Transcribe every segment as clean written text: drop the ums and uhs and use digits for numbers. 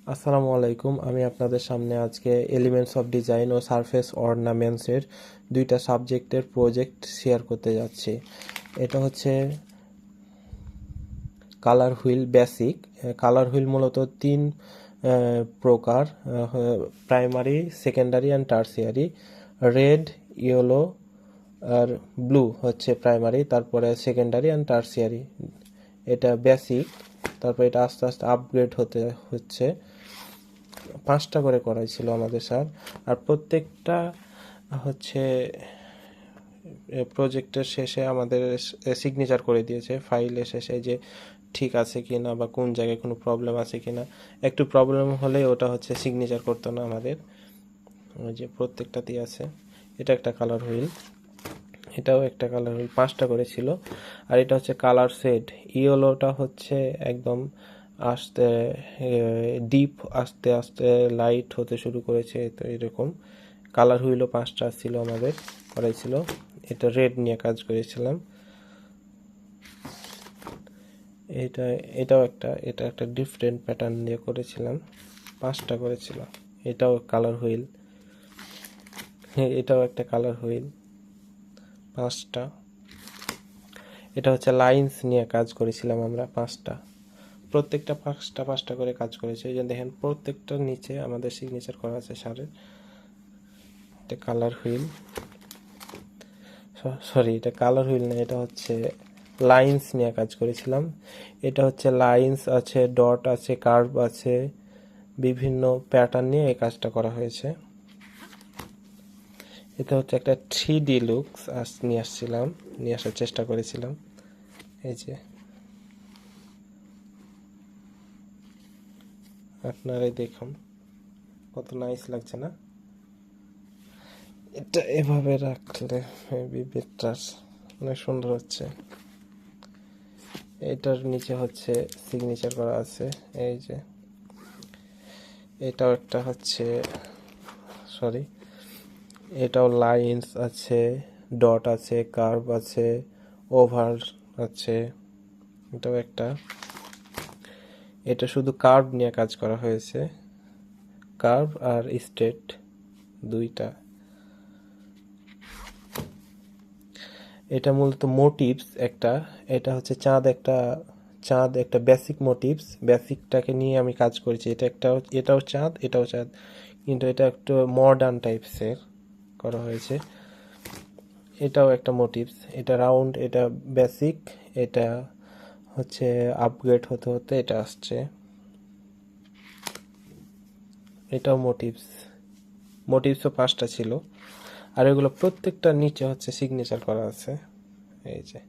আসসালামু আলাইকুম। আমি আপনাদের সামনে আজকে এলিমেন্টস অফ ডিজাইন ও সারফেস অর্নামেন্টসের দুইটা সাবজেক্টের প্রজেক্ট শেয়ার করতে যাচ্ছি। এটা হচ্ছে colour wheel basic. Colour wheel মূলত তিন প্রকার: primary, secondary and tertiary. Red, yellow আর ব্লু হচ্ছে প্রাইমারি, তারপরে সেকেন্ডারি অ্যান্ড টার্সিয়ারি। এটা বেসিক, তারপর এটা আস্তে আস্তে আপগ্রেড হতে হচ্ছে। 5টা করে করাইছিল আমাদের স্যার। আর প্রত্যেকটা হচ্ছে প্রজেক্টের শেষে আমাদের সিগনেচার করে দিয়েছে ফাইলের শেষে, যে ঠিক আছে কি না বা কোন জায়গায় কোনো প্রবলেম আছে কি না। একটু প্রবলেম হলে ওটা হচ্ছে সিগনেচার করতো না আমাদের, ওই যে প্রত্যেকটাতেই আছে। এটা একটা কালার হুইল, এটাও একটা কালার হুইল, 5টা করে ছিল। আর এটা হচ্ছে কালার সেট। ইয়েলোটা হচ্ছে একদম আস্তে ডিপ, আস্তে আস্তে লাইট হতে শুরু করেছে, তো এরকম কালার হুইলও 5টা ছিল আমাদের করাইছিল। এটা রেড নিয়ে কাজ করেছিলাম। এটা এটা একটা ডিফারেন্ট প্যাটার্ন দিয়ে করেছিলাম, 5টা করেছিল। এটাও কালার হুইল, এটাও একটা কালার হুইল, 5টা। এটা হচ্ছে লাইন্স নিয়ে কাজ করেছিলাম আমরা, 5টা। প্রত্যেকটা 5টা করে কাজ করেছে। এই যে দেখেন, প্রত্যেকটার নিচে আমাদের সিগনেচার করা আছে স্যারের। এটা কালার হুইল, সরি এটা কালার হুইল না, এটা হচ্ছে লাইন্স নিয়ে কাজ করেছিলাম। এটা হচ্ছে লাইন্স আছে, ডট আছে, কার্ভ আছে, বিভিন্ন প্যাটার্ন নিয়ে এই কাজটা করা হয়েছে। এটা হচ্ছে একটা 3D লুকস নিয়ে আসার চেষ্টা করেছিলাম। এই যে আপনারাই দেখুন কত নাইস লাগছে না? এটা এভাবে রাখলে বেটার, অনেক সুন্দর হচ্ছে। এটার নিচে হচ্ছে সিগনেচার করা আছে, এই যে। এটাও একটা হচ্ছে, সরি, এটাও লাইন্স আছে, ডট আছে, কার্ভ আছে, ওভার আছে। এটাও একটা, এটা শুধু কার্ভ নিয়ে কাজ করা হয়েছে, কার্ভ আর স্ট্রেট দুইটা। এটা মূলত মোটিভস একটা, এটা হচ্ছে চাঁদ একটা বেসিক মোটিভস। বেসিকটাকে নিয়ে আমি কাজ করেছি। এটাও চাঁদ, কিন্তু এটা একটু মডার্ন টাইপসের করা হয়েছে। এটাও একটা মোটিভস, এটা রাউন্ড, এটা বেসিক, এটা হচ্ছে আপগ্রেড হতে হতে এটা আসছে। এটাও মোটিভসও 5টা ছিল। আর এগুলো প্রত্যেকটার নিচে হচ্ছে সিগনেচার করা আছে, এই যে।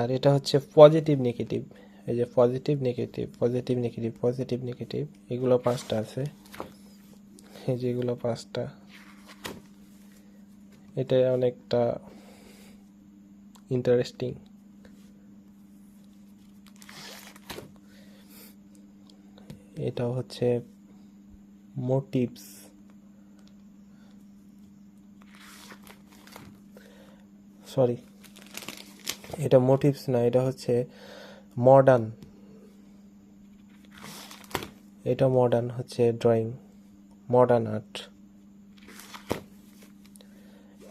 আর এটা হচ্ছে পজিটিভ নেগেটিভ, এই যে positive negative, positive negative, positive negative, এগুলো 5টা আছে, এই যে এগুলো 5টা। এটা অনেকটা ইন্টারেস্টিং। এটাও হচ্ছে মোটিভস, সরি এটা মোটিভস না, এটা হচ্ছে মডার্ন। এটা মডার্ন হচ্ছে ড্রয়িং, মডার্ন আর্ট।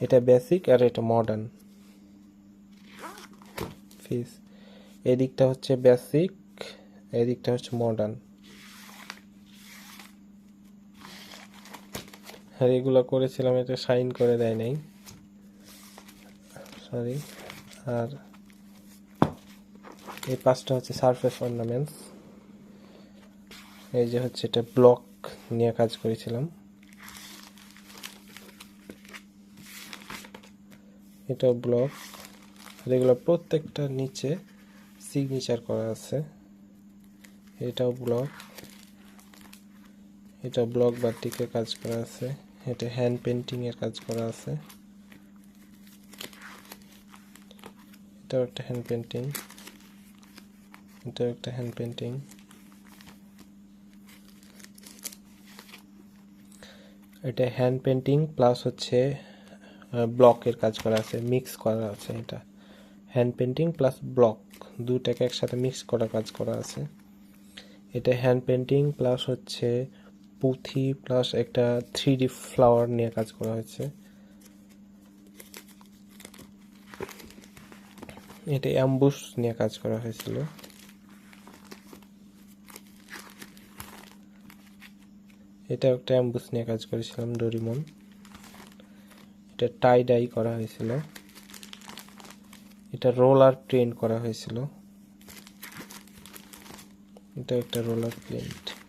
এটা বেসিক আর এটা মডার্ন ফিস। এদিকটা হচ্ছে বেসিক, এদিকটা হচ্ছে মডার্ন। আর এগুলো করেছিলাম, এটা সাইন করে দেয় নাই, সরি। আর এই 5টা হচ্ছে সারফেস অর্নামেন্টস। এই যে হচ্ছে এটা ব্লক নিয়ে কাজ করেছিলাম, এটাও ব্লক। আর এগুলো প্রত্যেকটা নিচে সিগনেচার করা আছে। এটাও ব্লক, এটা ব্লক বাটিকের কাজ করা আছে। এটা হ্যান্ড পেন্টিং এর কাজ করা আছে। এটাও একটা হ্যান্ড পেন্টিং, এটাও একটা হ্যান্ড পেন্টিং। এটা হ্যান্ড পেন্টিং প্লাস হচ্ছে ব্লকের কাজ করা আছে, মিক্স করা আছে। এটা হ্যান্ড পেন্টিং প্লাস ব্লক দুটাকে একসাথে মিক্স করা কাজ করা আছে। এটা হ্যান্ড পেন্টিং প্লাস হচ্ছে পুঁথি প্লাস একটা 3D ফ্লাওয়ার নিয়ে কাজ করা হয়েছে। এটা অ্যাম্বুশ নিয়ে কাজ করা হয়েছিল। এটা একটা অ্যাম্বুশ নিয়ে কাজ করেছিলাম, ডোরিমন। এটা টাই ডাই করা হয়েছিল। এটা রোলার প্রিন্ট করা হয়েছিল। এটা একটা রোলার প্রিন্ট।